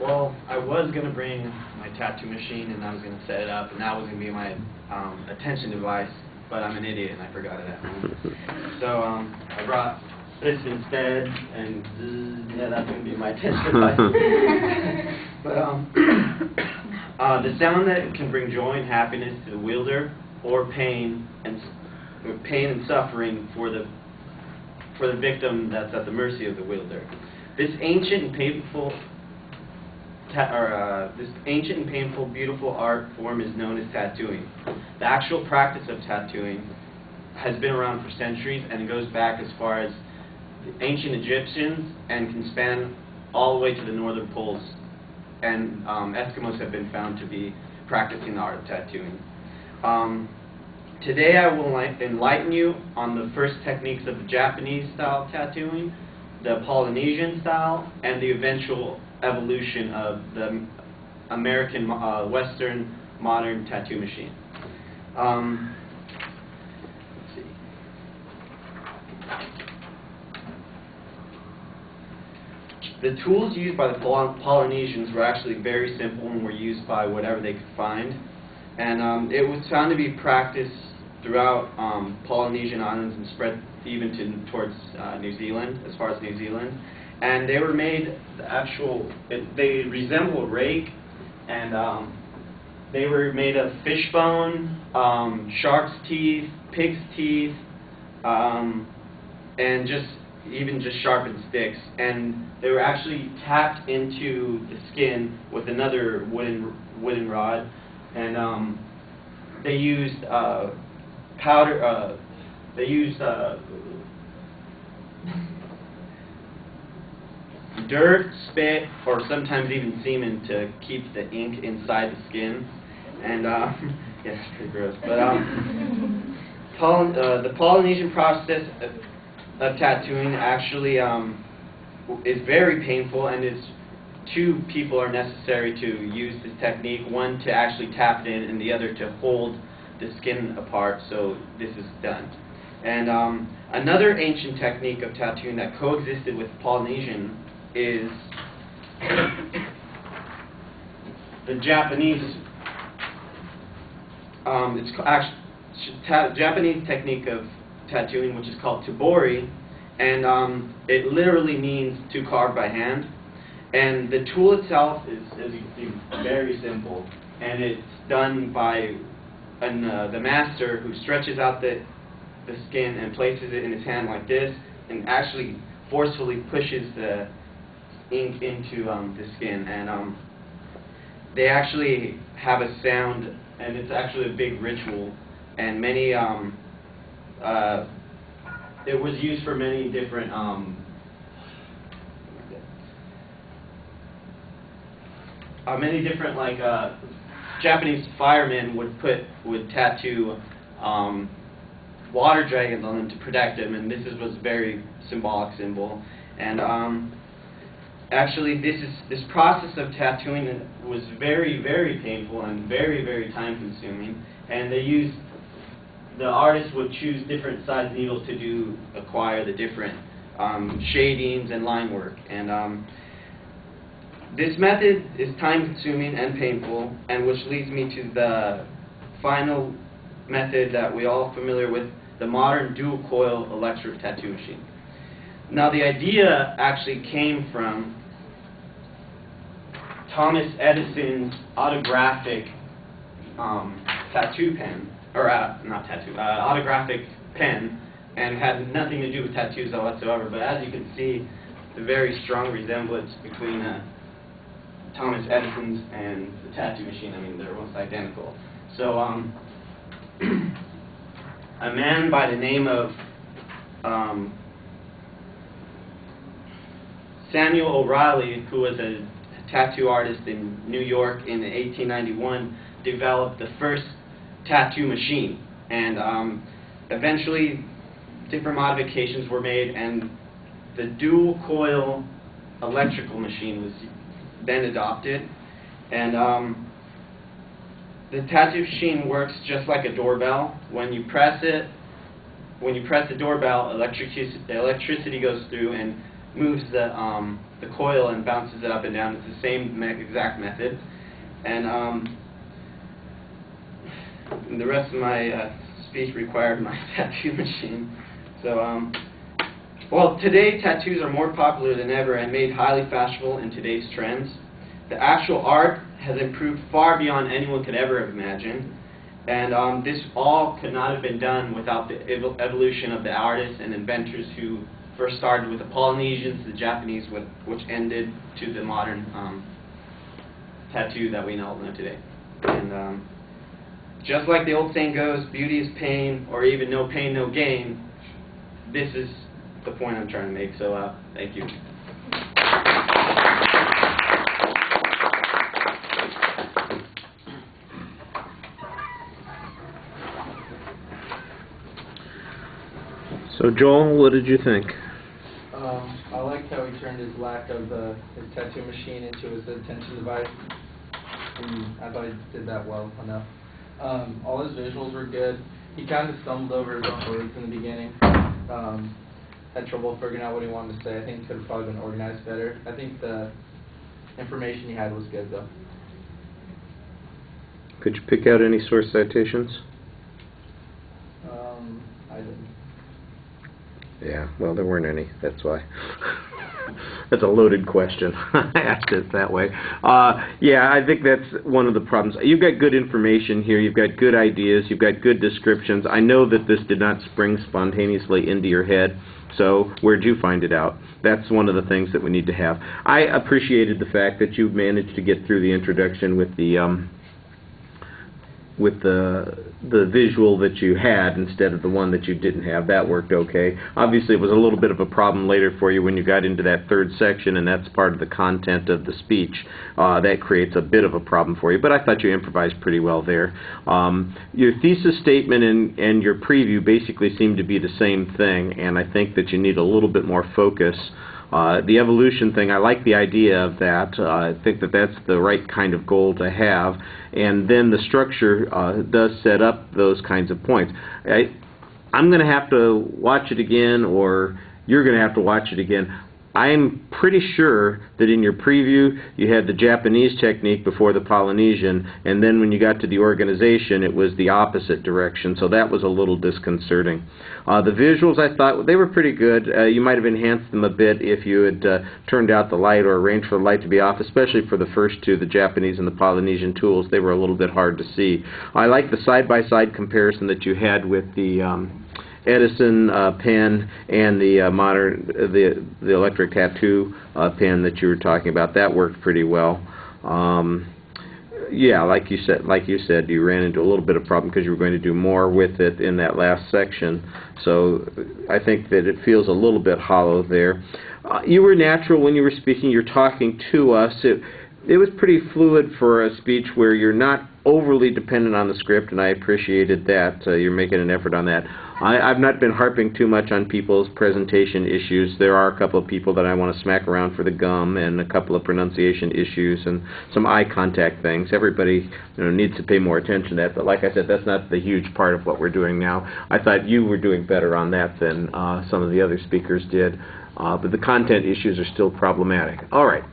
Well, I was going to bring my tattoo machine and I was going to set it up, and that was going to be my attention device, but I'm an idiot and I forgot it at home. So I brought this instead, and yeah, that's going to be my attention device. But the sound that can bring joy and happiness to the wielder, or pain and suffering for the victim that's at the mercy of the wielder. This ancient and painful beautiful art form is known as tattooing. The actual practice of tattooing has been around for centuries, and it goes back as far as the ancient Egyptians and can span all the way to the northern poles. And Eskimos have been found to be practicing the art of tattooing. Today I will enlighten you on the first techniques of the Japanese style tattooing, the Polynesian style, and the eventual evolution of the American Western modern tattoo machine. Let's see. The tools used by the Polynesians were actually very simple and were used by whatever they could find. And it was found to be practiced throughout Polynesian islands and spread even towards New Zealand, as far as New Zealand. And they were made, they resemble a rake, and they were made of fish bone, shark's teeth, pig's teeth, and even just sharpened sticks. And they were actually tapped into the skin with another wooden rod. And they used powder. They used dirt, spit, or sometimes even semen to keep the ink inside the skin. And yeah, it's pretty gross. But the Polynesian process of tattooing actually is very painful, and two people are necessary to use this technique, one to actually tap it in and the other to hold the skin apart so this is done. And another ancient technique of tattooing that coexisted with Polynesian is the Japanese Japanese technique of tattooing, which is called tobori, and it literally means to carve by hand. And the tool itself is, as you can see, very simple, and it's done by the master, who stretches out the skin and places it in his hand like this, and actually forcefully pushes the ink into the skin. And they actually have a sound, and it's actually a big ritual, and many it was used for many different like Japanese firemen would tattoo water dragons on them to protect them, and this was a very symbolic symbol. And actually, this process of tattooing was very, very painful and very, very time consuming. And the artists would choose different size needles to acquire the different shadings and line work. And this method is time-consuming and painful, and which leads me to the final method that we all are familiar with, the modern dual-coil electric tattoo machine. Now, the idea actually came from Thomas Edison's autographic tattoo pen, or autographic pen, and had nothing to do with tattoos whatsoever. But as you can see, the very strong resemblance between Thomas Edison's and the tattoo machine. I mean, they're almost identical. So, a man by the name of Samuel O'Reilly, who was a tattoo artist in New York in 1891, developed the first tattoo machine. And eventually, different modifications were made, and the dual coil electrical machine was then adopted. And the tattoo machine works just like a doorbell. When you press the doorbell, electricity goes through, and moves the coil and bounces it up and down. It's the same exact method. And the rest of my speech required my tattoo machine. So, well, today tattoos are more popular than ever and made highly fashionable in today's trends. The actual art has improved far beyond anyone could ever have imagined. And this all could not have been done without the evolution of the artists and inventors who first started with the Polynesians, the Japanese, which ended to the modern tattoo that we all know today. And just like the old saying goes, beauty is pain, or even no pain, no gain, this is the point I'm trying to make. So thank you. So Joel, what did you think? I liked how he turned his lack of his tattoo machine into his attention device. And I thought he did that well enough. All his visuals were good. He kind of stumbled over his own words in the beginning. Had trouble figuring out what he wanted to say. I think it could have probably been organized better. I think the information he had was good, though. Could you pick out any source citations? I didn't. Yeah, well, there weren't any. That's why. That's a loaded question. I asked it that way. Yeah, I think that's one of the problems. You've got good information here. You've got good ideas. You've got good descriptions. I know that this did not spring spontaneously into your head. So where'd you find it out? That's one of the things that we need to have. I appreciated the fact that you managed to get through the introduction with the visual that you had instead of the one that you didn't have. That worked okay. Obviously, it was a little bit of a problem later for you when you got into that third section, and that's part of the content of the speech. That creates a bit of a problem for you, but I thought you improvised pretty well there. Your thesis statement and your preview basically seem to be the same thing, and I think that you need a little bit more focus. The evolution thing, I like the idea of that. I think that that's the right kind of goal to have. And then the structure does set up those kinds of points. I'm going to have to watch it again, or you're going to have to watch it again. I'm pretty sure that in your preview you had the Japanese technique before the Polynesian, and then when you got to the organization it was the opposite direction, so that was a little disconcerting. The visuals, I thought they were pretty good. You might have enhanced them a bit if you had turned out the light or arranged for the light to be off, especially for the first two, the Japanese and the Polynesian tools. They were a little bit hard to see. I like the side-by-side comparison that you had with the Edison pen and the the electric tattoo pen that you were talking about. That worked pretty well. Yeah, like you said, you ran into a little bit of problem because you were going to do more with it in that last section. So I think that it feels a little bit hollow there. You were natural when you were speaking. You're talking to us. It was pretty fluid for a speech where you're not overly dependent on the script, and I appreciated that. You're making an effort on that. I've not been harping too much on people's presentation issues. There are a couple of people that I want to smack around for the gum, and a couple of pronunciation issues, and some eye contact things. Everybody needs to pay more attention to that, but like I said, that's not the huge part of what we're doing now. I thought you were doing better on that than some of the other speakers did, but the content issues are still problematic. All right.